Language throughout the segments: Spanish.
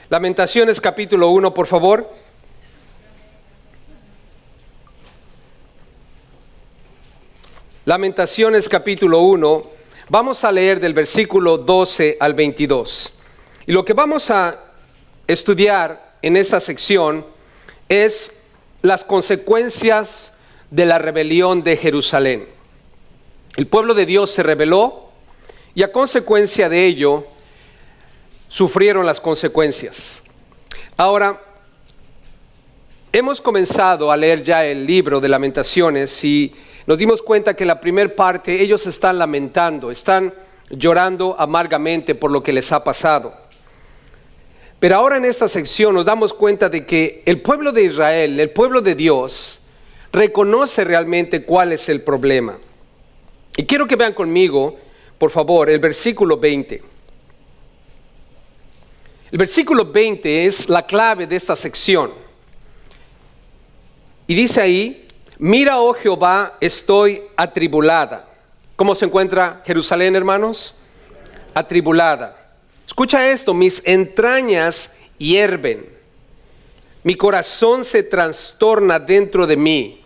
Lamentaciones capítulo 1, por favor. Lamentaciones capítulo 1. Vamos a leer del versículo 12 al 22. Y lo que vamos a estudiar en esta sección es las consecuencias de la rebelión de Jerusalén. El pueblo de Dios se rebeló y a consecuencia de ello sufrieron las consecuencias. Ahora, hemos comenzado a leer ya el libro de Lamentaciones y nos dimos cuenta que la primera parte ellos están lamentando, están llorando amargamente por lo que les ha pasado. Pero ahora en esta sección nos damos cuenta de que el pueblo de Israel, el pueblo de Dios, reconoce realmente cuál es el problema. Y quiero que vean conmigo, por favor, el versículo 20. El versículo 20 es la clave de esta sección. Y dice ahí: mira, oh Jehová, estoy atribulada. ¿Cómo se encuentra Jerusalén, hermanos? Atribulada. Escucha esto: mis entrañas hierven, mi corazón se trastorna dentro de mí.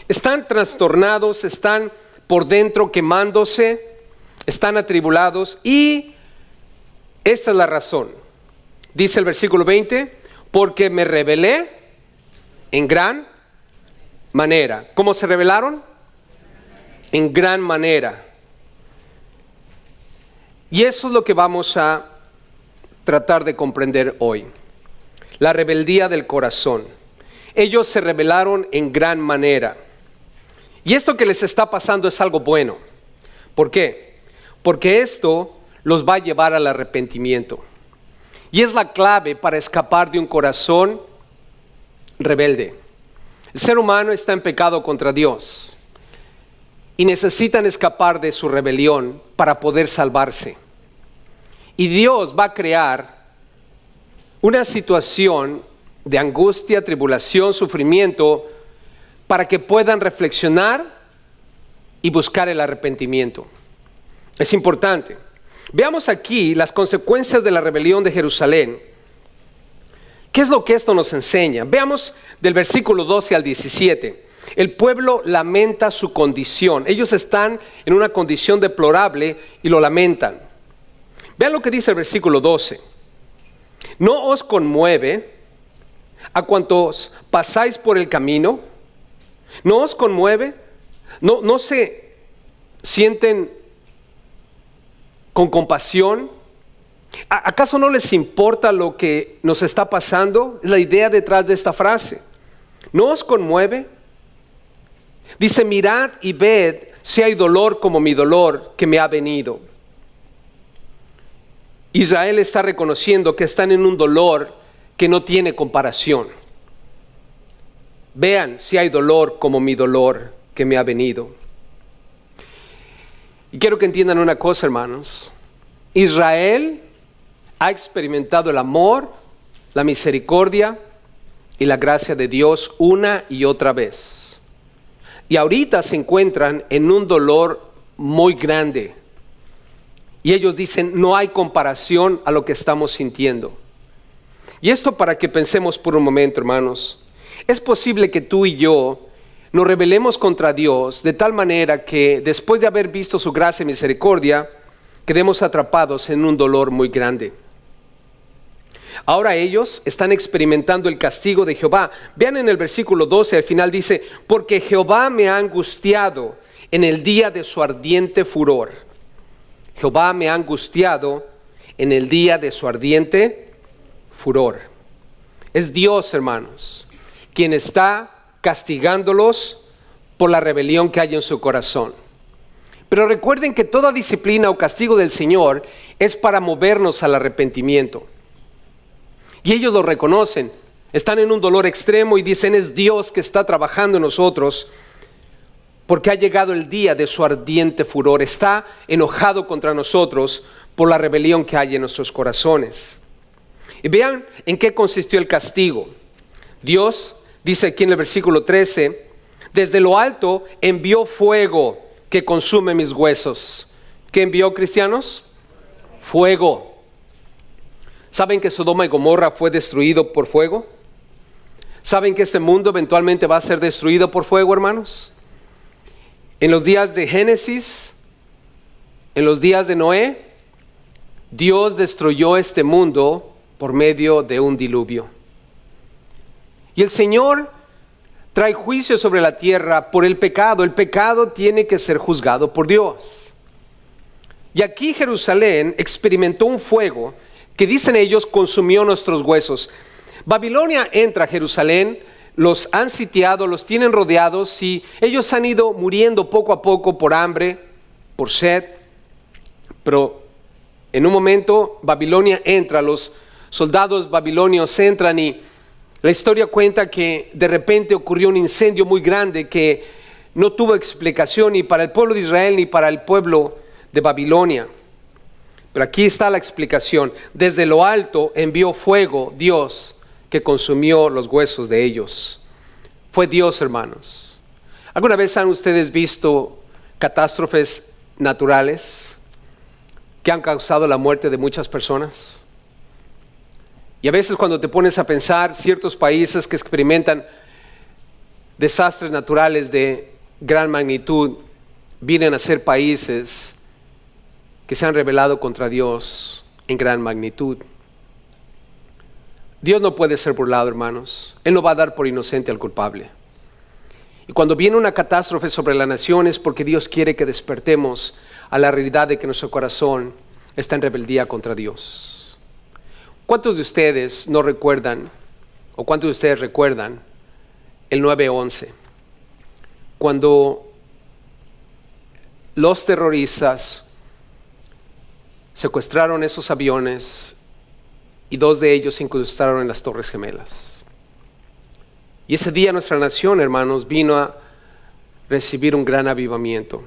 Están trastornados, están por dentro quemándose, están atribulados, y esta es la razón. Dice el versículo 20: porque me rebelé en gran manera. ¿Cómo se rebelaron? En gran manera. Y eso es lo que vamos a tratar de comprender hoy. La rebeldía del corazón. Ellos se rebelaron en gran manera. Y esto que les está pasando es algo bueno. ¿Por qué? Porque esto los va a llevar al arrepentimiento. Y es la clave para escapar de un corazón rebelde. El ser humano está en pecado contra Dios y necesitan escapar de su rebelión para poder salvarse. Y Dios va a crear una situación de angustia, tribulación, sufrimiento, para que puedan reflexionar y buscar el arrepentimiento. Es importante. Veamos aquí las consecuencias de la rebelión de Jerusalén. ¿Qué es lo que esto nos enseña? Veamos del versículo 12 al 17. El pueblo lamenta su condición. Ellos están en una condición deplorable y lo lamentan. Vean lo que dice el versículo 12. ¿No os conmueve a cuantos pasáis por el camino? ¿No os conmueve? ¿No se sienten con compasión? ¿Acaso no les importa lo que nos está pasando? La idea detrás de esta frase. ¿No os conmueve? Dice: mirad y ved si hay dolor como mi dolor que me ha venido. Israel está reconociendo que están en un dolor que no tiene comparación. Vean si hay dolor como mi dolor que me ha venido. Y quiero que entiendan una cosa, hermanos. Israel ha experimentado el amor, la misericordia y la gracia de Dios una y otra vez. Y ahorita se encuentran en un dolor muy grande. Y ellos dicen: no hay comparación a lo que estamos sintiendo. Y esto para que pensemos por un momento, hermanos. Es posible que tú y yo nos rebelemos contra Dios de tal manera que después de haber visto su gracia y misericordia, quedemos atrapados en un dolor muy grande. Ahora ellos están experimentando el castigo de Jehová. Vean en el versículo 12, al final dice: porque Jehová me ha angustiado en el día de su ardiente furor. Jehová me ha angustiado en el día de su ardiente furor. Es Dios, hermanos, quien está castigándolos por la rebelión que hay en su corazón. Pero recuerden que toda disciplina o castigo del Señor es para movernos al arrepentimiento. Y ellos lo reconocen, están en un dolor extremo y dicen: es Dios que está trabajando en nosotros, porque ha llegado el día de su ardiente furor. Está enojado contra nosotros por la rebelión que hay en nuestros corazones. Y vean en qué consistió el castigo. Dios dice aquí en el versículo 13: desde lo alto envió fuego que consume mis huesos. ¿Qué envió, cristianos? Fuego. ¿Saben que Sodoma y Gomorra fue destruido por fuego? ¿Saben que este mundo eventualmente va a ser destruido por fuego, hermanos? En los días de Génesis, en los días de Noé, Dios destruyó este mundo por medio de un diluvio. Y el Señor trae juicio sobre la tierra por el pecado. El pecado tiene que ser juzgado por Dios. Y aquí Jerusalén experimentó un fuego que, dicen ellos, consumió nuestros huesos. Babilonia entra a Jerusalén, los han sitiado, los tienen rodeados y ellos han ido muriendo poco a poco por hambre, por sed. Pero en un momento Babilonia entra, los soldados babilonios entran y la historia cuenta que de repente ocurrió un incendio muy grande que no tuvo explicación ni para el pueblo de Israel ni para el pueblo de Babilonia. Pero aquí está la explicación. Desde lo alto envió fuego Dios que consumió los huesos de ellos. Fue Dios, hermanos. ¿Alguna vez han ustedes visto catástrofes naturales que han causado la muerte de muchas personas? Y a veces cuando te pones a pensar, ciertos países que experimentan desastres naturales de gran magnitud vienen a ser países que se han rebelado contra Dios en gran magnitud. Dios no puede ser burlado, hermanos. Él no va a dar por inocente al culpable. Y cuando viene una catástrofe sobre la nación es porque Dios quiere que despertemos a la realidad de que nuestro corazón está en rebeldía contra Dios. ¿Cuántos de ustedes no recuerdan, o cuántos de ustedes recuerdan el 9/11? Cuando los terroristas secuestraron esos aviones y 2 de ellos se incrustaron en las Torres Gemelas. Y ese día nuestra nación, hermanos, vino a recibir un gran avivamiento.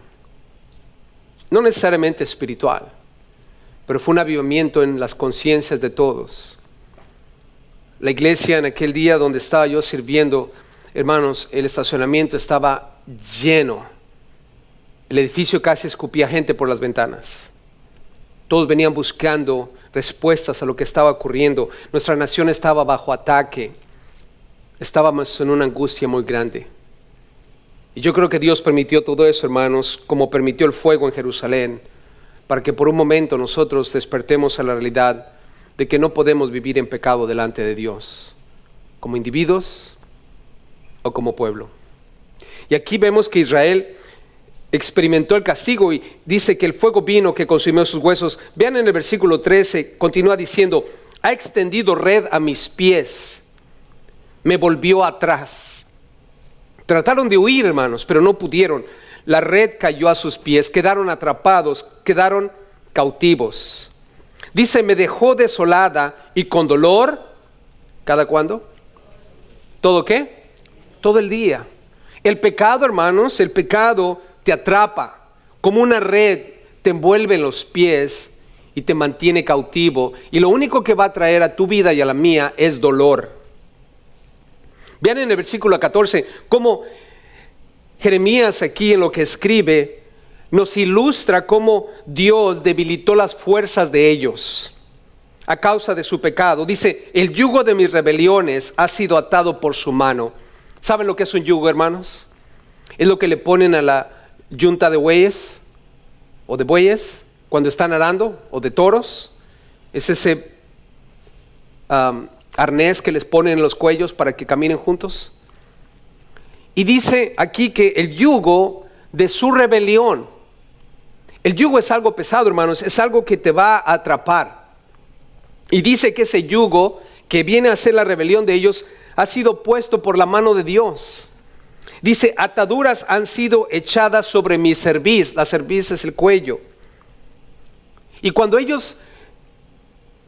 No necesariamente espiritual, pero fue un avivamiento en las conciencias de todos. La iglesia en aquel día donde estaba yo sirviendo, hermanos, el estacionamiento estaba lleno. El edificio casi escupía gente por las ventanas. Todos venían buscando respuestas a lo que estaba ocurriendo. Nuestra nación estaba bajo ataque. Estábamos en una angustia muy grande. Y yo creo que Dios permitió todo eso, hermanos, como permitió el fuego en Jerusalén, para que por un momento nosotros despertemos a la realidad de que no podemos vivir en pecado delante de Dios, como individuos o como pueblo. Y aquí vemos que Israel experimentó el castigo y dice que el fuego vino que consumió sus huesos. Vean en el versículo 13, continúa diciendo: ha extendido red a mis pies, me volvió atrás. Trataron de huir, hermanos, pero no pudieron. La red cayó a sus pies, quedaron atrapados, quedaron cautivos. Dice: me dejó desolada y con dolor. ¿Cada cuándo? ¿Todo qué? Todo el día. El pecado, hermanos, el pecado te atrapa como una red, te envuelve en los pies y te mantiene cautivo. Y lo único que va a traer a tu vida y a la mía es dolor. Vean en el versículo 14 cómo Jeremías aquí en lo que escribe nos ilustra cómo Dios debilitó las fuerzas de ellos a causa de su pecado. Dice: el yugo de mis rebeliones ha sido atado por su mano. ¿Saben lo que es un yugo, hermanos? Es lo que le ponen a la yunta de bueyes o de bueyes cuando están arando, o de toros. Es ese arnés que les ponen en los cuellos para que caminen juntos. Y dice aquí que el yugo de su rebelión, el yugo es algo pesado, hermanos, es algo que te va a atrapar. Y dice que ese yugo que viene a ser la rebelión de ellos ha sido puesto por la mano de Dios. Dice: ataduras han sido echadas sobre mi cerviz. La cerviz es el cuello. Y cuando ellos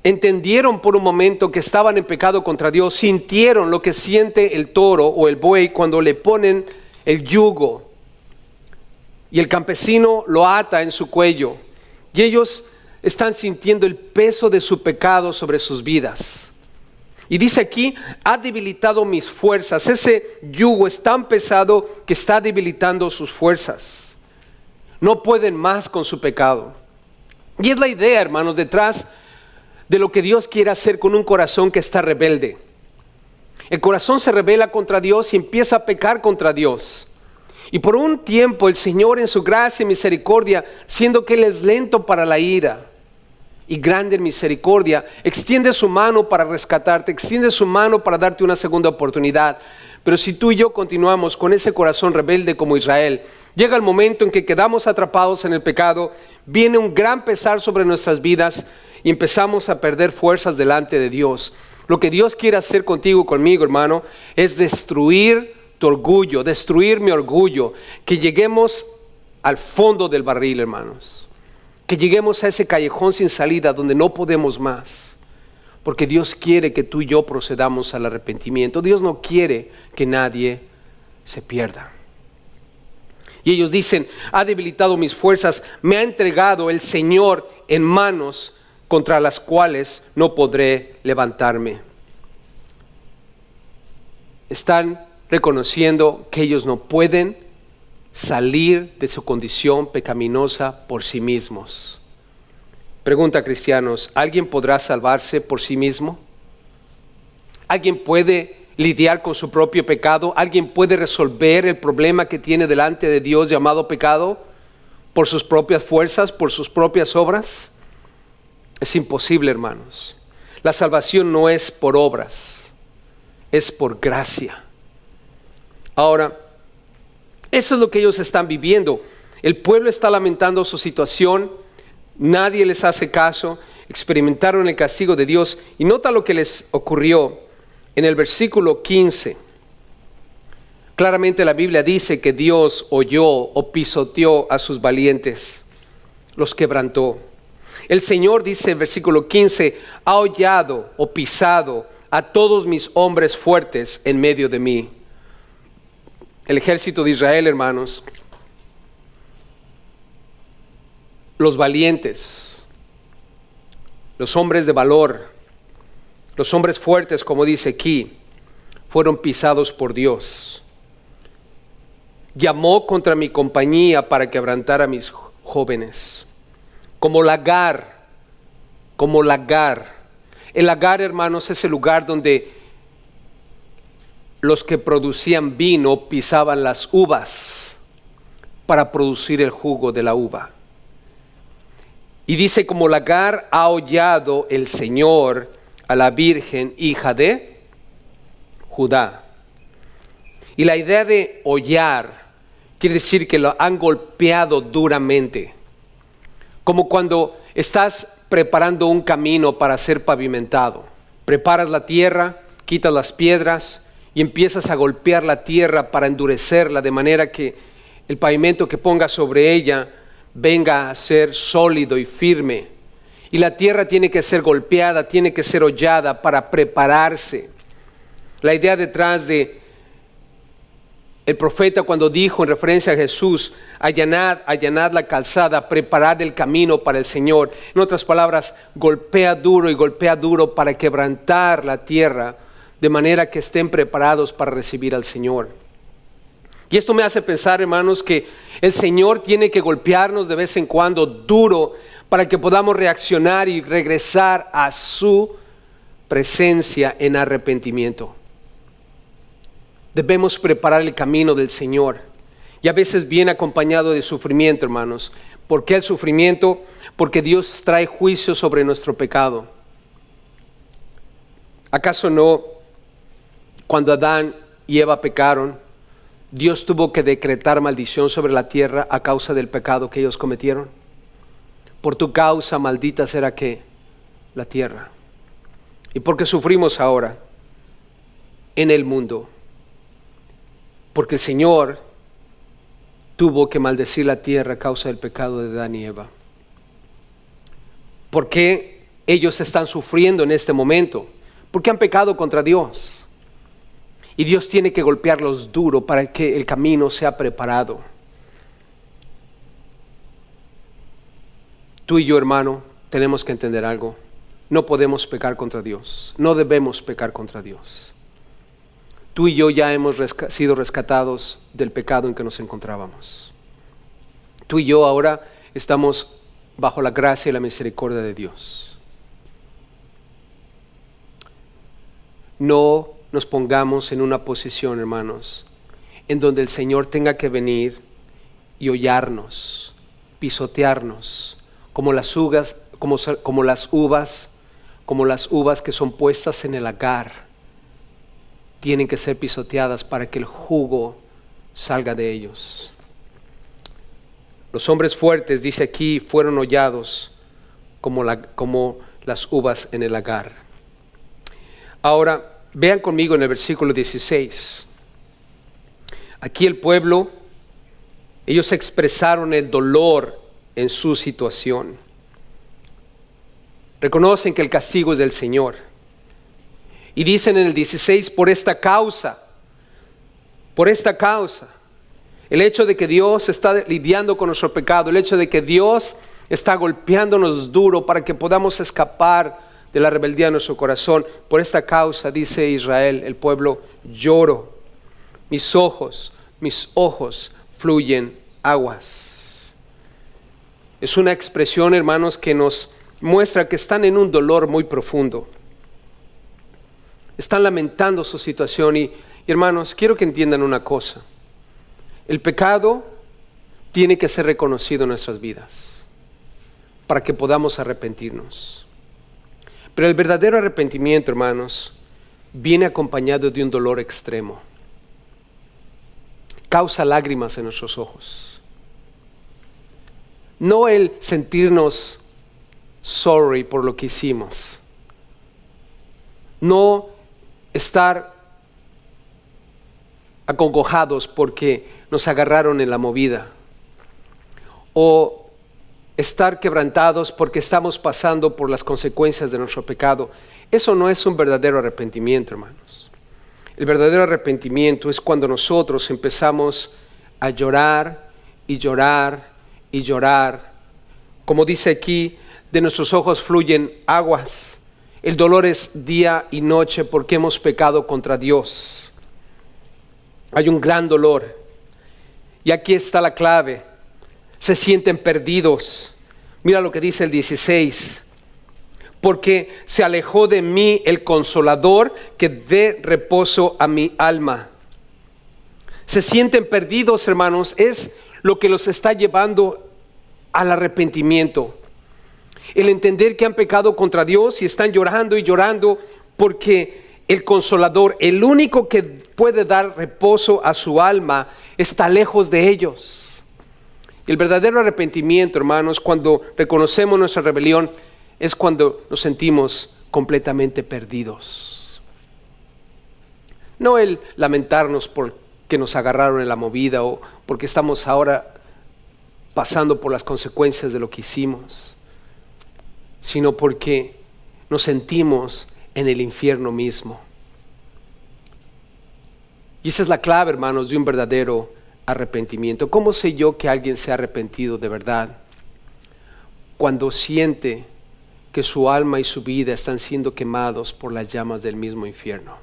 entendieron por un momento que estaban en pecado contra Dios, sintieron lo que siente el toro o el buey cuando le ponen el yugo y el campesino lo ata en su cuello, y ellos están sintiendo el peso de su pecado sobre sus vidas. Y dice aquí: ha debilitado mis fuerzas. Ese yugo es tan pesado que está debilitando sus fuerzas. No pueden más con su pecado. Y es la idea, hermanos, detrás de lo que Dios quiere hacer con un corazón que está rebelde. El corazón se rebela contra Dios y empieza a pecar contra Dios. Y por un tiempo el Señor en su gracia y misericordia, siendo que Él es lento para la ira y grande en misericordia, extiende su mano para rescatarte, extiende su mano para darte una segunda oportunidad. Pero si tú y yo continuamos con ese corazón rebelde como Israel, llega el momento en que quedamos atrapados en el pecado, viene un gran pesar sobre nuestras vidas y empezamos a perder fuerzas delante de Dios. Lo que Dios quiere hacer contigo, conmigo, hermano, es destruir tu orgullo, destruir mi orgullo, que lleguemos al fondo del barril, hermanos, que lleguemos a ese callejón sin salida donde no podemos más, porque Dios quiere que tú y yo procedamos al arrepentimiento. Dios no quiere que nadie se pierda. Y ellos dicen: ha debilitado mis fuerzas, me ha entregado el Señor en manos contra las cuales no podré levantarme. Están reconociendo que ellos no pueden salir de su condición pecaminosa por sí mismos. Pregunta, cristianos: ¿alguien podrá salvarse por sí mismo? ¿Alguien puede lidiar con su propio pecado? ¿Alguien puede resolver el problema que tiene delante de Dios llamado pecado por sus propias fuerzas, por sus propias obras? Es imposible, hermanos. La salvación no es por obras, es por gracia. Ahora, eso es lo que ellos están viviendo. El pueblo está lamentando su situación, nadie les hace caso, experimentaron el castigo de Dios. Y nota lo que les ocurrió en el versículo 15. Claramente la Biblia dice que Dios oyó o pisoteó a sus valientes, los quebrantó. El Señor, dice en versículo 15, ha hollado o pisado a todos mis hombres fuertes en medio de mí. El ejército de Israel, hermanos, los valientes, los hombres de valor, los hombres fuertes, como dice aquí, fueron pisados por Dios. Llamó contra mi compañía para quebrantar a mis jóvenes. Como lagar. El lagar, hermanos, es el lugar donde los que producían vino pisaban las uvas para producir el jugo de la uva. Y dice: como lagar ha hollado el Señor a la Virgen, hija de Judá. Y la idea de hollar quiere decir que lo han golpeado duramente. Como cuando estás preparando un camino para ser pavimentado. Preparas la tierra, quitas las piedras y empiezas a golpear la tierra para endurecerla de manera que el pavimento que pongas sobre ella venga a ser sólido y firme. Y la tierra tiene que ser golpeada, tiene que ser hollada para prepararse. La idea detrás de el profeta, cuando dijo en referencia a Jesús: allanad la calzada, preparad el camino para el Señor. En otras palabras, golpea duro para quebrantar la tierra, de manera que estén preparados para recibir al Señor. Y esto me hace pensar, hermanos, que el Señor tiene que golpearnos de vez en cuando duro para que podamos reaccionar y regresar a su presencia en arrepentimiento. Debemos preparar el camino del Señor, y a veces viene acompañado de sufrimiento, hermanos. ¿Por qué el sufrimiento? Porque Dios trae juicio sobre nuestro pecado. ¿Acaso no, cuando Adán y Eva pecaron, Dios tuvo que decretar maldición sobre la tierra a causa del pecado que ellos cometieron? Por tu causa maldita será que la tierra. ¿Y por qué sufrimos ahora en el mundo? Porque el Señor tuvo que maldecir la tierra a causa del pecado de Adán y Eva. ¿Por qué ellos están sufriendo en este momento? Porque han pecado contra Dios. Y Dios tiene que golpearlos duro para que el camino sea preparado. Tú y yo, hermano, tenemos que entender algo. No podemos pecar contra Dios. No debemos pecar contra Dios. Tú y yo ya hemos sido rescatados del pecado en que nos encontrábamos. Tú y yo ahora estamos bajo la gracia y la misericordia de Dios. no nos pongamos en una posición, hermanos, en donde el Señor tenga que venir y hollarnos, pisotearnos, como las uvas que son puestas en el lagar, tienen que ser pisoteadas para que el jugo salga de ellos. Los hombres fuertes, dice aquí, fueron hollados como las uvas en el lagar. Ahora, vean conmigo en el versículo 16. Aquí el pueblo, ellos expresaron el dolor en su situación. Reconocen que el castigo es del Señor. Y dicen en el 16, por esta causa, el hecho de que Dios está lidiando con nuestro pecado, el hecho de que Dios está golpeándonos duro para que podamos escapar de la rebeldía de nuestro corazón, por esta causa, dice Israel, el pueblo, lloro, mis ojos fluyen aguas. Es una expresión, hermanos, que nos muestra que están en un dolor muy profundo. Están lamentando su situación y hermanos, quiero que entiendan una cosa. El pecado tiene que ser reconocido en nuestras vidas para que podamos arrepentirnos. Pero el verdadero arrepentimiento, hermanos, viene acompañado de un dolor extremo. Causa lágrimas en nuestros ojos. No el sentirnos sorry por lo que hicimos. No estar acongojados porque nos agarraron en la movida. O estar quebrantados porque estamos pasando por las consecuencias de nuestro pecado. Eso no es un verdadero arrepentimiento, hermanos. El verdadero arrepentimiento es cuando nosotros empezamos a llorar y llorar y llorar. Como dice aquí, de nuestros ojos fluyen aguas. El dolor es día y noche porque hemos pecado contra Dios. Hay un gran dolor. Y aquí está la clave. Se sienten perdidos. Mira lo que dice el 16. Porque se alejó de mí el consolador que dé reposo a mi alma. Se sienten perdidos, hermanos, es lo que los está llevando al arrepentimiento. El entender que han pecado contra Dios y están llorando y llorando porque el consolador, el único que puede dar reposo a su alma, está lejos de ellos. El verdadero arrepentimiento, hermanos, cuando reconocemos nuestra rebelión, es cuando nos sentimos completamente perdidos. No el lamentarnos porque nos agarraron en la movida o porque estamos ahora pasando por las consecuencias de lo que hicimos, sino porque nos sentimos en el infierno mismo. Y esa es la clave, hermanos, de un verdadero arrepentimiento. ¿Cómo sé yo que alguien se ha arrepentido de verdad? Cuando siente que su alma y su vida están siendo quemados por las llamas del mismo infierno.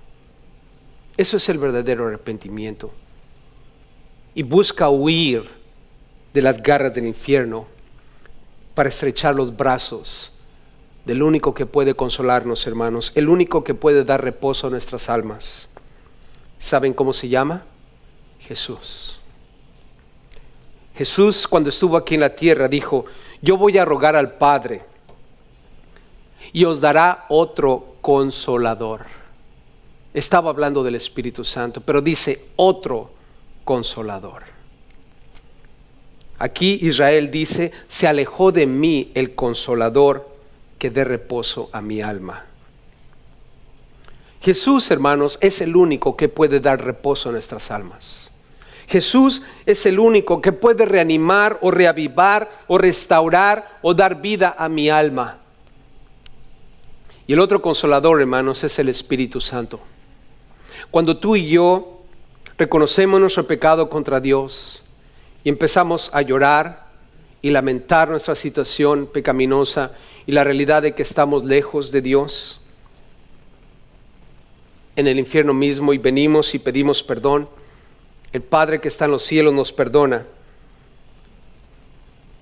Eso es el verdadero arrepentimiento. Y busca huir de las garras del infierno para estrechar los brazos del único que puede consolarnos, hermanos, el único que puede dar reposo a nuestras almas. ¿Saben cómo se llama? Jesús. Jesús, cuando estuvo aquí en la tierra, dijo: yo voy a rogar al Padre y os dará otro consolador. Estaba hablando del Espíritu Santo, pero dice otro consolador. Aquí Israel dice: se alejó de mí el consolador que dé reposo a mi alma. Jesús, hermanos, es el único que puede dar reposo a nuestras almas. Jesús es el único que puede reanimar o reavivar o restaurar o dar vida a mi alma. Y el otro consolador, hermanos, es el Espíritu Santo. Cuando tú y yo reconocemos nuestro pecado contra Dios y empezamos a llorar y lamentar nuestra situación pecaminosa y la realidad de que estamos lejos de Dios en el infierno mismo, y venimos y pedimos perdón, el Padre que está en los cielos nos perdona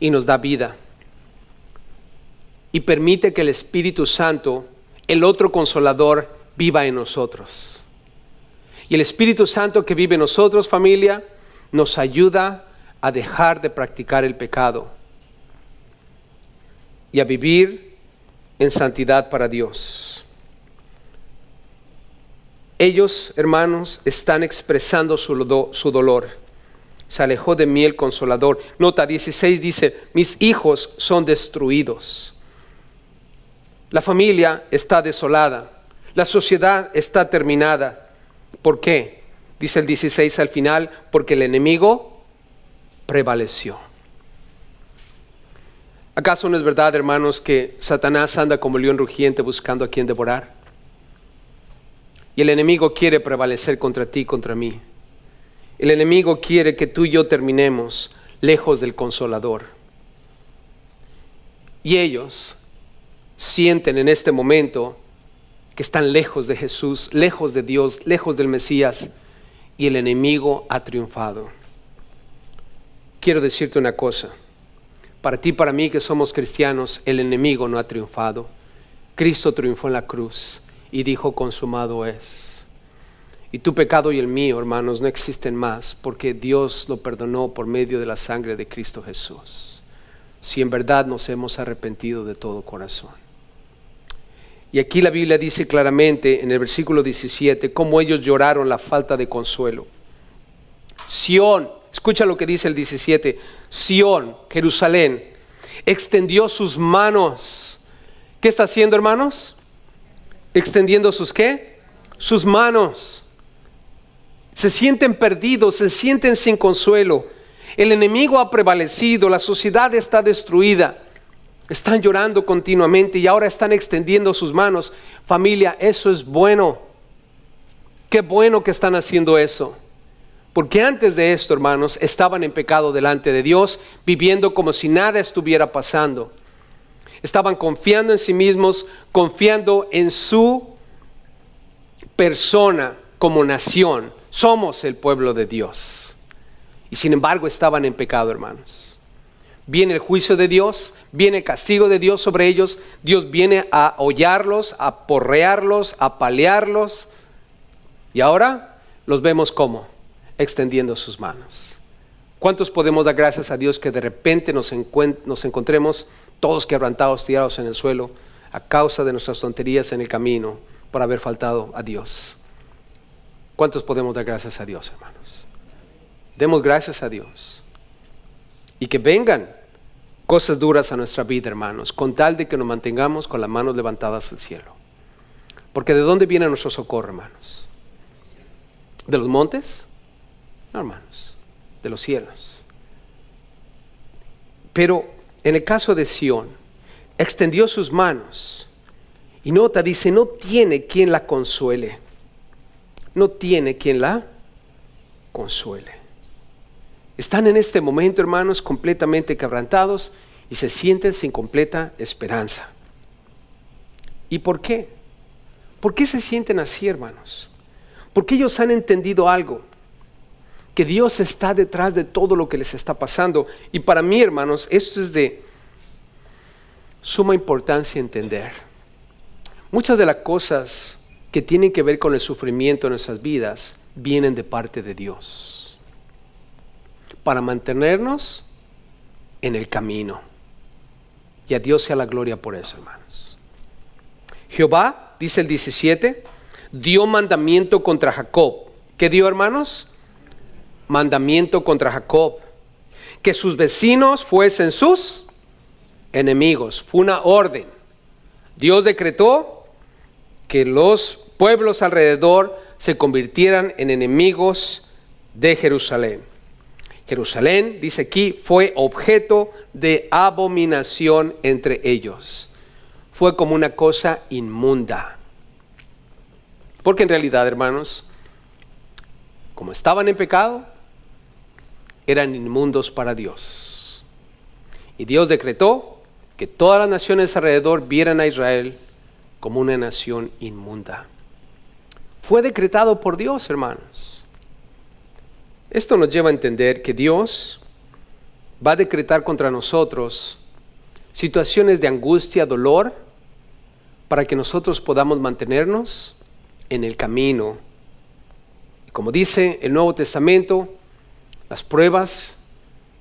y nos da vida y permite que el Espíritu Santo, el otro consolador, viva en nosotros. Y el Espíritu Santo que vive en nosotros, familia, nos ayuda a dejar de practicar el pecado y a vivir en santidad para Dios. Ellos, hermanos, están expresando su dolor. Se alejó de mí el Consolador. Nota 16 dice, mis hijos son destruidos. La familia está desolada. La sociedad está terminada. ¿Por qué? Dice el 16 al final, porque el enemigo prevaleció. ¿Acaso no es verdad, hermanos, que Satanás anda como león rugiente buscando a quien devorar? Y el enemigo quiere prevalecer contra ti y contra mí. El enemigo quiere que tú y yo terminemos lejos del Consolador. Y ellos sienten en este momento que están lejos de Jesús, lejos de Dios, lejos del Mesías, y el enemigo ha triunfado. Quiero decirte una cosa, para ti y para mí que somos cristianos, el enemigo no ha triunfado. Cristo triunfó en la cruz y dijo, consumado es. Y tu pecado y el mío, hermanos, no existen más, porque Dios lo perdonó por medio de la sangre de Cristo Jesús, si en verdad nos hemos arrepentido de todo corazón. Y aquí la Biblia dice claramente en el versículo 17, cómo ellos lloraron la falta de consuelo. Sión, escucha lo que dice el 17, Sión, Jerusalén, extendió sus manos. ¿Qué está haciendo, hermanos? Extendiendo sus ¿qué? Sus manos. Se sienten perdidos, se sienten sin consuelo. El enemigo ha prevalecido, la sociedad está destruida. Están llorando continuamente y ahora están extendiendo sus manos. Familia, eso es bueno. Qué bueno que están haciendo eso. Porque antes de esto, hermanos, estaban en pecado delante de Dios, viviendo como si nada estuviera pasando. Estaban confiando en sí mismos, confiando en su persona como nación. Somos el pueblo de Dios. Y sin embargo estaban en pecado, hermanos. Viene el juicio de Dios, viene el castigo de Dios sobre ellos. Dios viene a hollarlos, a porrearlos, a apalearlos. Y ahora los vemos como extendiendo sus manos. ¿Cuántos podemos dar gracias a Dios que de repente nos encontremos todos quebrantados, tirados en el suelo a causa de nuestras tonterías en el camino por haber faltado a Dios? ¿Cuántos podemos dar gracias a Dios, hermanos? Demos gracias a Dios. Y que vengan cosas duras a nuestra vida, hermanos, con tal de que nos mantengamos con las manos levantadas al cielo. Porque ¿de dónde viene nuestro socorro, hermanos? ¿De los montes? No, hermanos, de los cielos. Pero en el caso de Sión, extendió sus manos. Y nota, dice, no tiene quien la consuele. No tiene quien la consuele. Están en este momento, hermanos, completamente quebrantados y se sienten sin completa esperanza. ¿Y por qué? ¿Por qué se sienten así, hermanos? Porque ellos han entendido algo, que Dios está detrás de todo lo que les está pasando. Y para mí, hermanos, esto es de suma importancia entender. Muchas de las cosas que tienen que ver con el sufrimiento en nuestras vidas vienen de parte de Dios, para mantenernos en el camino. Y a Dios sea la gloria por eso, hermanos. Jehová, dice el 17, dio mandamiento contra Jacob. ¿Qué dio, hermanos? Mandamiento contra Jacob, que sus vecinos fuesen sus enemigos. Fue una orden. Dios decretó que los pueblos alrededor se convirtieran en enemigos de Jerusalén. Jerusalén, dice aquí, fue objeto de abominación entre ellos. Fue como una cosa inmunda. Porque en realidad, hermanos, como estaban en pecado, eran inmundos para Dios. Y Dios decretó que todas las naciones alrededor vieran a Israel como una nación inmunda. Fue decretado por Dios, hermanos. Esto nos lleva a entender que Dios va a decretar contra nosotros situaciones de angustia, dolor, para que nosotros podamos mantenernos en el camino. Y como dice el Nuevo Testamento, las pruebas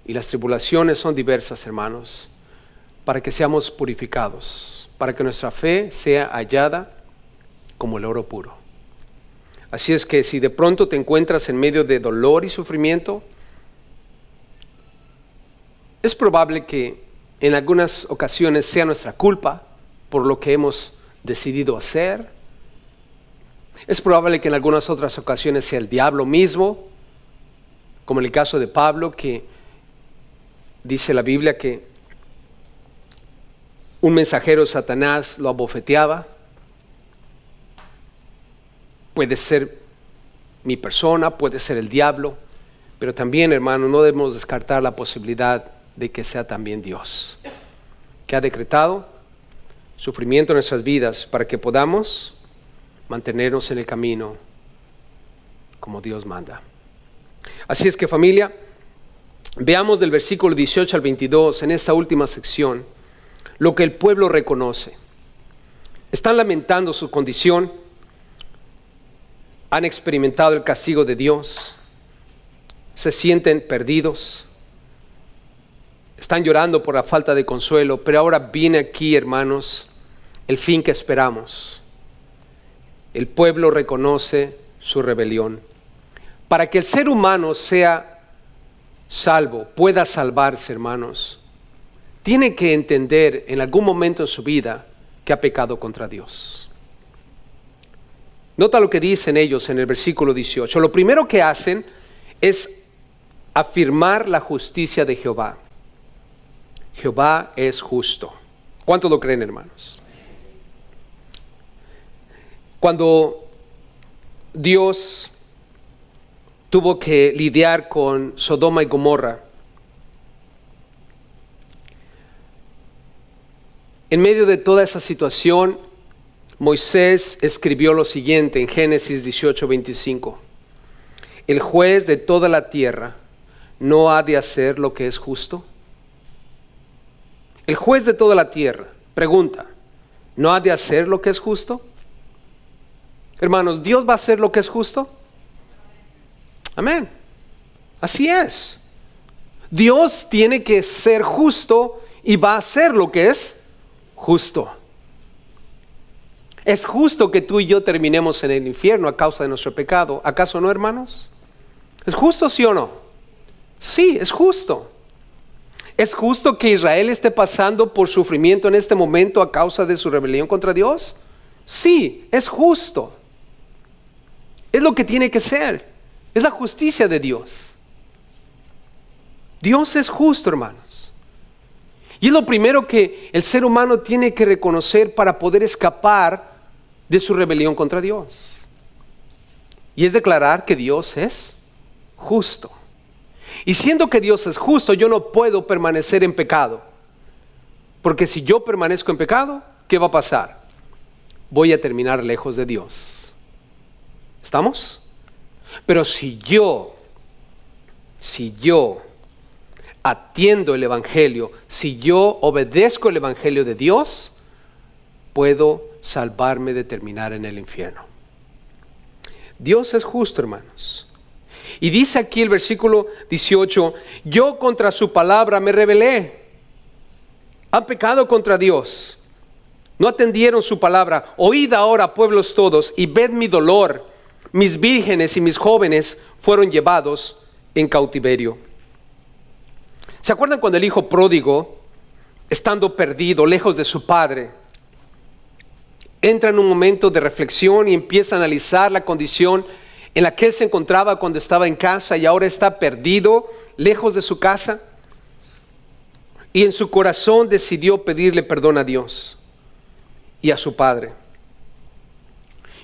y las tribulaciones son diversas, hermanos, para que seamos purificados, para que nuestra fe sea hallada como el oro puro. Así es que si de pronto te encuentras en medio de dolor y sufrimiento, es probable que en algunas ocasiones sea nuestra culpa por lo que hemos decidido hacer. Es probable que en algunas otras ocasiones sea el diablo mismo, como en el caso de Pablo, que dice la Biblia que un mensajero de Satanás lo abofeteaba. Puede ser mi persona, puede ser el diablo, pero también, hermano, no debemos descartar la posibilidad de que sea también Dios, que ha decretado sufrimiento en nuestras vidas para que podamos mantenernos en el camino como Dios manda. Así es que, familia, veamos del versículo 18 al 22, en esta última sección, lo que el pueblo reconoce. Están lamentando su condición, han experimentado el castigo de Dios, se sienten perdidos, están llorando por la falta de consuelo, pero ahora viene aquí, hermanos, el fin que esperamos. El pueblo reconoce su rebelión. Para que el ser humano sea salvo, pueda salvarse, hermanos, tiene que entender en algún momento en su vida que ha pecado contra Dios. Nota lo que dicen ellos en el versículo 18. Lo primero que hacen es afirmar la justicia de Jehová. Jehová es justo. ¿Cuántos lo creen, hermanos? Cuando Dios tuvo que lidiar con Sodoma y Gomorra, en medio de toda esa situación, Moisés escribió lo siguiente en Génesis 18:25. El juez de toda la tierra no ha de hacer lo que es justo. El juez de toda la tierra, pregunta, ¿no ha de hacer lo que es justo? Hermanos, ¿Dios va a hacer lo que es justo? Amén. Así es. Dios tiene que ser justo y va a hacer lo que es justo. ¿Es justo que tú y yo terminemos en el infierno a causa de nuestro pecado? ¿Acaso no, hermanos? ¿Es justo, sí o no? Sí, es justo. ¿Es justo que Israel esté pasando por sufrimiento en este momento a causa de su rebelión contra Dios? Sí, es justo. Es lo que tiene que ser. Es la justicia de Dios. Dios es justo, hermanos. Y es lo primero que el ser humano tiene que reconocer para poder escapar de su rebelión contra Dios. Y es declarar que Dios es justo. Y siendo que Dios es justo, yo no puedo permanecer en pecado. Porque si yo permanezco en pecado, ¿qué va a pasar? Voy a terminar lejos de Dios. ¿Estamos? Pero si yo atiendo el Evangelio, si yo obedezco el Evangelio de Dios, puedo salvarme de terminar en el infierno. Dios es justo, hermanos. Y dice aquí el versículo 18, yo contra su palabra me rebelé. Han pecado contra Dios. No atendieron su palabra. Oíd ahora, pueblos todos, y ved mi dolor. Mis vírgenes y mis jóvenes fueron llevados en cautiverio. ¿Se acuerdan cuando el hijo pródigo, estando perdido, lejos de su padre, entra en un momento de reflexión y empieza a analizar la condición en la que él se encontraba cuando estaba en casa y ahora está perdido, lejos de su casa? Y en su corazón decidió pedirle perdón a Dios y a su padre.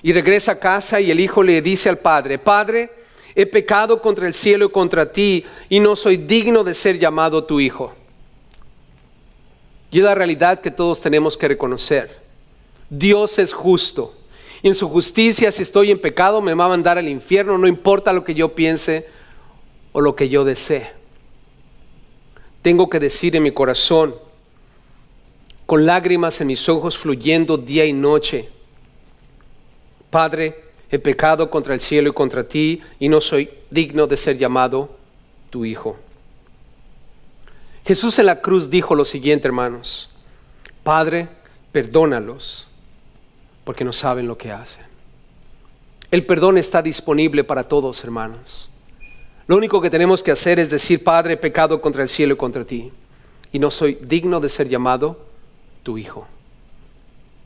Y regresa a casa y el hijo le dice al padre, Padre, he pecado contra el cielo y contra ti y no soy digno de ser llamado tu hijo. Y es la realidad que todos tenemos que reconocer. Dios es justo. Y en su justicia, si estoy en pecado, me va a mandar al infierno, no importa lo que yo piense o lo que yo desee. Tengo que decir en mi corazón, con lágrimas en mis ojos fluyendo día y noche, Padre, he pecado contra el cielo y contra ti, y no soy digno de ser llamado tu hijo. Jesús en la cruz dijo lo siguiente, hermanos: Padre, perdónalos, porque no saben lo que hacen. El perdón está disponible para todos, hermanos. Lo único que tenemos que hacer es decir: Padre, he pecado contra el cielo y contra ti, y no soy digno de ser llamado tu hijo.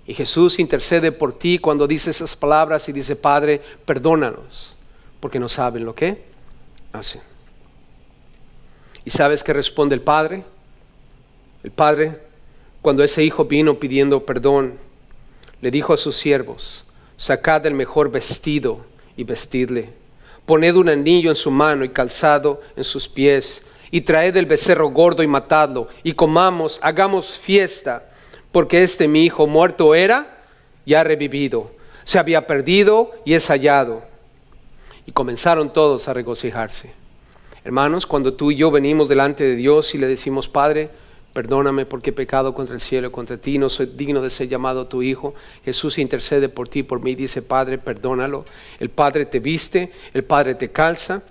Y Jesús intercede por ti cuando dice esas palabras y dice: Padre, perdónalos, porque no saben lo que hacen. ¿Y sabes qué responde el Padre? El Padre, cuando ese hijo vino pidiendo perdón, le dijo a sus siervos: sacad el mejor vestido y vestidle, poned un anillo en su mano y calzado en sus pies, y traed el becerro gordo y matadlo, y comamos, hagamos fiesta, porque este mi hijo muerto era y ha revivido, se había perdido y es hallado. Y comenzaron todos a regocijarse. Hermanos, cuando tú y yo venimos delante de Dios y le decimos: Padre, perdóname porque he pecado contra el cielo y contra ti, no soy digno de ser llamado tu hijo, Jesús intercede por ti, por mí, dice: Padre, perdónalo. El Padre te viste, el Padre te calza,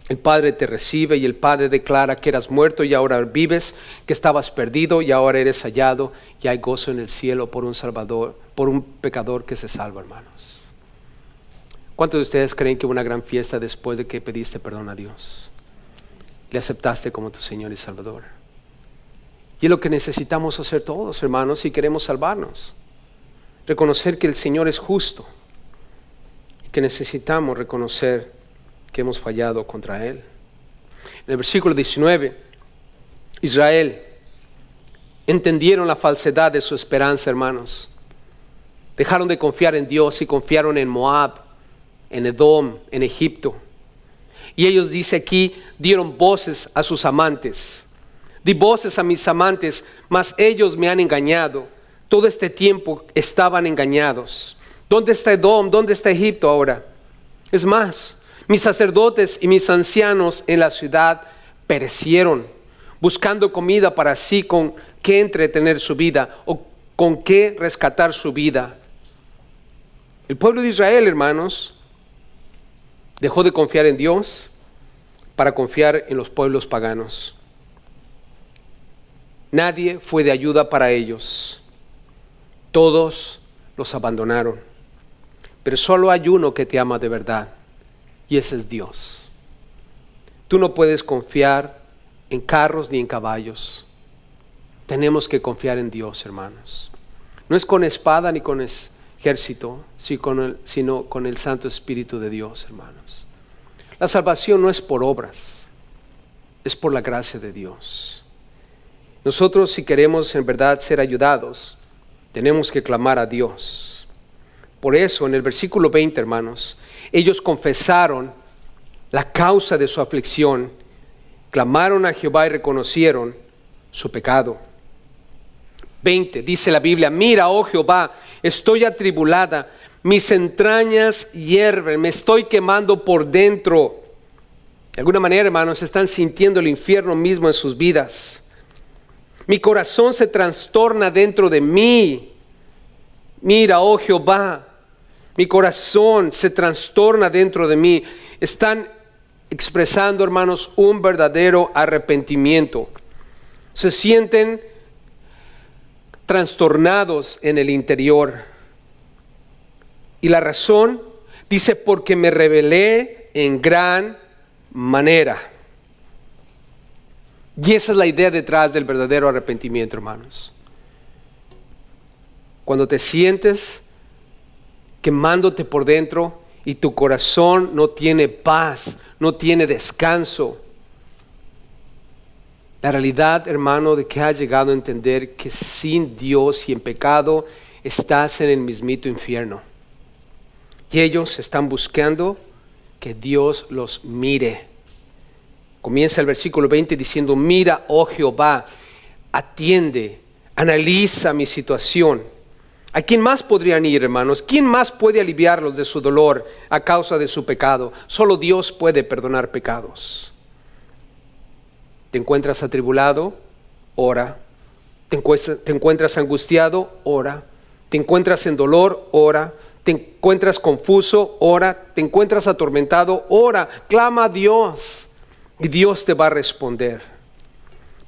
el Padre te recibe, y el Padre declara que eras muerto y ahora vives, que estabas perdido y ahora eres hallado, y hay gozo en el cielo por un salvador, por un pecador que se salva, hermanos. ¿Cuántos de ustedes creen que hubo una gran fiesta después de que pediste perdón a Dios? Le aceptaste como tu Señor y Salvador. Y es lo que necesitamos hacer todos, hermanos, si queremos salvarnos. Reconocer que el Señor es justo, y que necesitamos reconocer que hemos fallado contra Él. En el versículo 19, Israel entendieron la falsedad de su esperanza, hermanos. Dejaron de confiar en Dios y confiaron en Moab, en Edom, en Egipto. Y ellos, dice aquí, dieron voces a sus amantes. Di voces a mis amantes, mas ellos me han engañado. Todo este tiempo estaban engañados. ¿Dónde está Edom? ¿Dónde está Egipto ahora? Es más, mis sacerdotes y mis ancianos en la ciudad perecieron, buscando comida para sí con qué entretener su vida o con qué rescatar su vida. El pueblo de Israel, hermanos, dejó de confiar en Dios para confiar en los pueblos paganos. Nadie fue de ayuda para ellos. Todos los abandonaron. Pero solo hay uno que te ama de verdad, y ese es Dios. Tú no puedes confiar en carros ni en caballos. Tenemos que confiar en Dios, hermanos. No es con espada ni con ejército, sino con el Santo Espíritu de Dios, hermanos. La salvación no es por obras, es por la gracia de Dios. Nosotros, si queremos en verdad ser ayudados, tenemos que clamar a Dios. Por eso, en el versículo 20, hermanos, ellos confesaron la causa de su aflicción, clamaron a Jehová y reconocieron su pecado. 20, dice la Biblia: mira, oh Jehová, estoy atribulada, mis entrañas hierven, me estoy quemando por dentro. De alguna manera, hermanos, están sintiendo el infierno mismo en sus vidas. Mi corazón se trastorna dentro de mí. Mira, oh Jehová, mi corazón se trastorna dentro de mí. Están expresando, hermanos, un verdadero arrepentimiento. Se sienten trastornados en el interior. Y la razón, dice: porque me rebelé en gran manera. Y esa es la idea detrás del verdadero arrepentimiento, hermanos. Cuando te sientes quemándote por dentro y tu corazón no tiene paz, no tiene descanso. La realidad, hermano, de que has llegado a entender que sin Dios y en pecado estás en el mismito infierno. Y ellos están buscando que Dios los mire. Comienza el versículo 20 diciendo: mira, oh Jehová, atiende, analiza mi situación. ¿A quién más podrían ir, hermanos? ¿Quién más puede aliviarlos de su dolor a causa de su pecado? Solo Dios puede perdonar pecados. ¿Te encuentras atribulado? Ora. ¿Te encuentras angustiado? Ora. ¿Te encuentras en dolor? Ora. te encuentras confuso, ora. Te encuentras atormentado, ora. Clama a Dios y Dios te va a responder.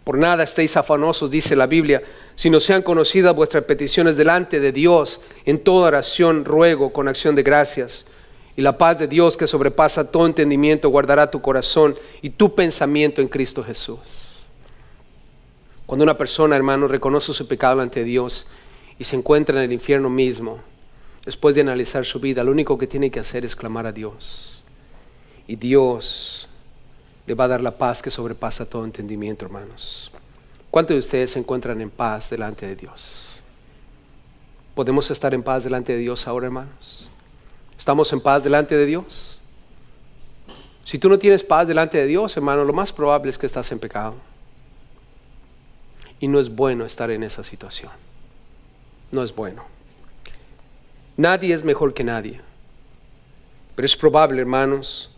Por nada estéis afanosos, dice la Biblia, sino sean conocidas vuestras peticiones delante de Dios. En toda oración ruego con acción de gracias. Y la paz de Dios, que sobrepasa todo entendimiento, guardará tu corazón y tu pensamiento en Cristo Jesús. Cuando una persona, hermano, reconoce su pecado ante Dios y se encuentra en el infierno mismo, después de analizar su vida, lo único que tiene que hacer es clamar a Dios. Y Dios le va a dar la paz que sobrepasa todo entendimiento, hermanos. ¿Cuántos de ustedes se encuentran en paz delante de Dios? ¿Podemos estar en paz delante de Dios ahora, hermanos? ¿Estamos en paz delante de Dios? Si tú no tienes paz delante de Dios, hermano, lo más probable es que estás en pecado. Y no es bueno estar en esa situación. No es bueno. Nadie es mejor que nadie. Pero es probable, hermanos,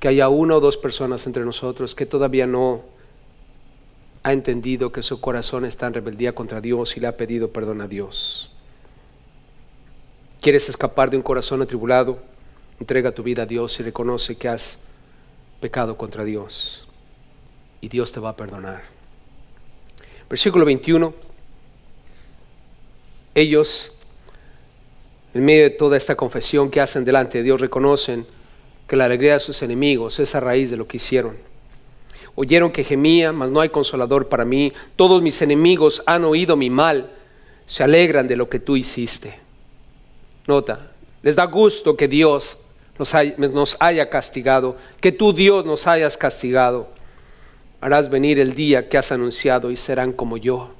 que haya una o dos personas entre nosotros que todavía no ha entendido que su corazón está en rebeldía contra Dios y le ha pedido perdón a Dios. ¿Quieres escapar de un corazón atribulado? Entrega tu vida a Dios y reconoce que has pecado contra Dios. Y Dios te va a perdonar. Versículo 21. Ellos, en medio de toda esta confesión que hacen delante de Dios, reconocen que la alegría de sus enemigos es a raíz de lo que hicieron. Oyeron que gemía, mas no hay consolador para mí. Todos mis enemigos han oído mi mal, se alegran de lo que tú hiciste. Nota, les da gusto que Dios nos haya castigado, que tú, Dios, nos hayas castigado. Harás venir el día que has anunciado y serán como yo.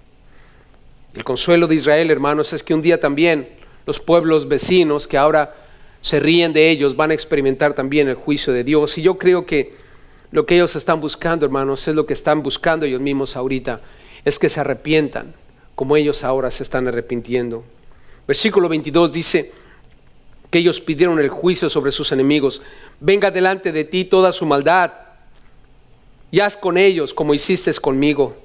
El consuelo de Israel, hermanos, es que un día también los pueblos vecinos que ahora se ríen de ellos van a experimentar también el juicio de Dios. Y yo creo que lo que ellos están buscando, hermanos, es lo que están buscando ellos mismos ahorita, es que se arrepientan, como ellos ahora se están arrepintiendo. Versículo 22 dice que ellos pidieron el juicio sobre sus enemigos. Venga delante de ti toda su maldad, y haz con ellos como hiciste conmigo.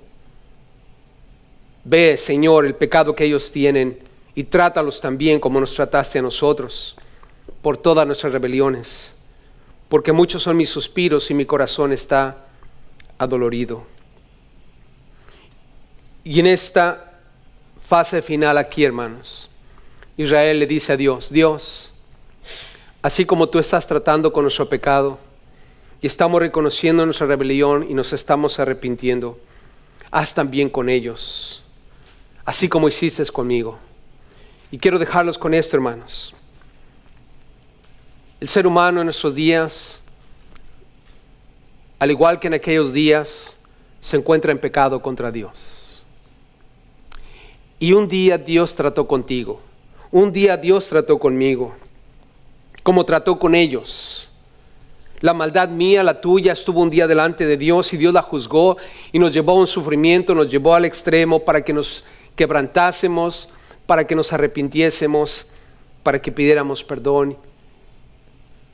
Ve, Señor, el pecado que ellos tienen, y trátalos también como nos trataste a nosotros, por todas nuestras rebeliones. Porque muchos son mis suspiros y mi corazón está adolorido. Y en esta fase final aquí, hermanos, Israel le dice a Dios, Dios, así como tú estás tratando con nuestro pecado y estamos reconociendo nuestra rebelión y nos estamos arrepintiendo, haz también con ellos, así como hiciste conmigo. Y quiero dejarlos con esto, hermanos. El ser humano en nuestros días, al igual que en aquellos días, se encuentra en pecado contra Dios. Y un día Dios trató contigo, un día Dios trató conmigo, como trató con ellos. La maldad mía, la tuya, estuvo un día delante de Dios y Dios la juzgó y nos llevó a un sufrimiento, nos llevó al extremo para que nos quebrantásemos, para que nos arrepintiésemos, para que pidiéramos perdón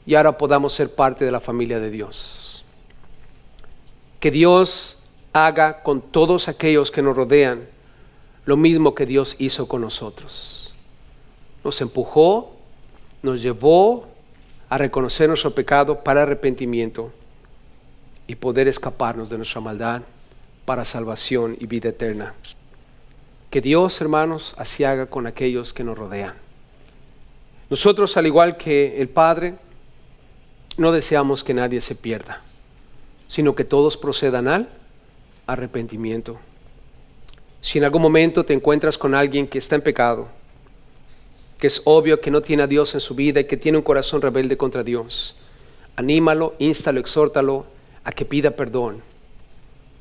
y ahora podamos ser parte de la familia de Dios. Que Dios haga con todos aquellos que nos rodean lo mismo que Dios hizo con nosotros. Nos empujó, nos llevó a reconocer nuestro pecado para arrepentimiento y poder escaparnos de nuestra maldad para salvación y vida eterna. Que Dios, hermanos, así haga con aquellos que nos rodean. Nosotros, al igual que el Padre, no deseamos que nadie se pierda, sino que todos procedan al arrepentimiento. Si en algún momento te encuentras con alguien que está en pecado, que es obvio que no tiene a Dios en su vida y que tiene un corazón rebelde contra Dios, anímalo, instalo, exhórtalo a que pida perdón,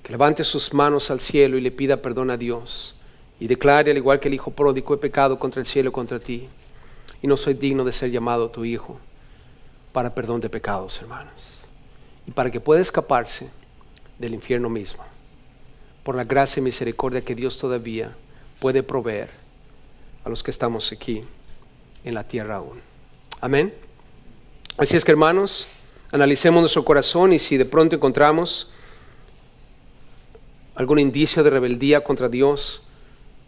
que levante sus manos al cielo y le pida perdón a Dios y declare, al igual que el hijo pródigo, he pecado contra el cielo y contra ti y no soy digno de ser llamado tu hijo, para perdón de pecados, hermanos, y para que pueda escaparse del infierno mismo, por la gracia y misericordia que Dios todavía puede proveer a los que estamos aquí en la tierra aún. Amén. Así es que, hermanos, analicemos nuestro corazón y si de pronto encontramos algún indicio de rebeldía contra Dios,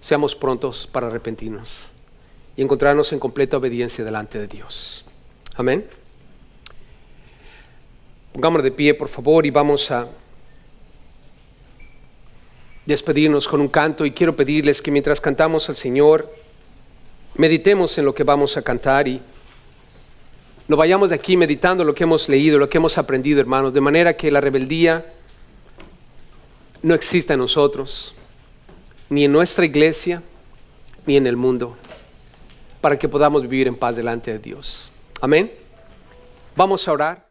seamos prontos para arrepentirnos y encontrarnos en completa obediencia delante de Dios. Amén. Pongámonos de pie, por favor, y vamos a despedirnos con un canto. Y quiero pedirles que mientras cantamos al Señor, meditemos en lo que vamos a cantar y no vayamos de aquí meditando lo que hemos leído, lo que hemos aprendido, hermanos, de manera que la rebeldía no exista en nosotros, ni en nuestra iglesia, ni en el mundo, para que podamos vivir en paz delante de Dios. Amén. Vamos a orar.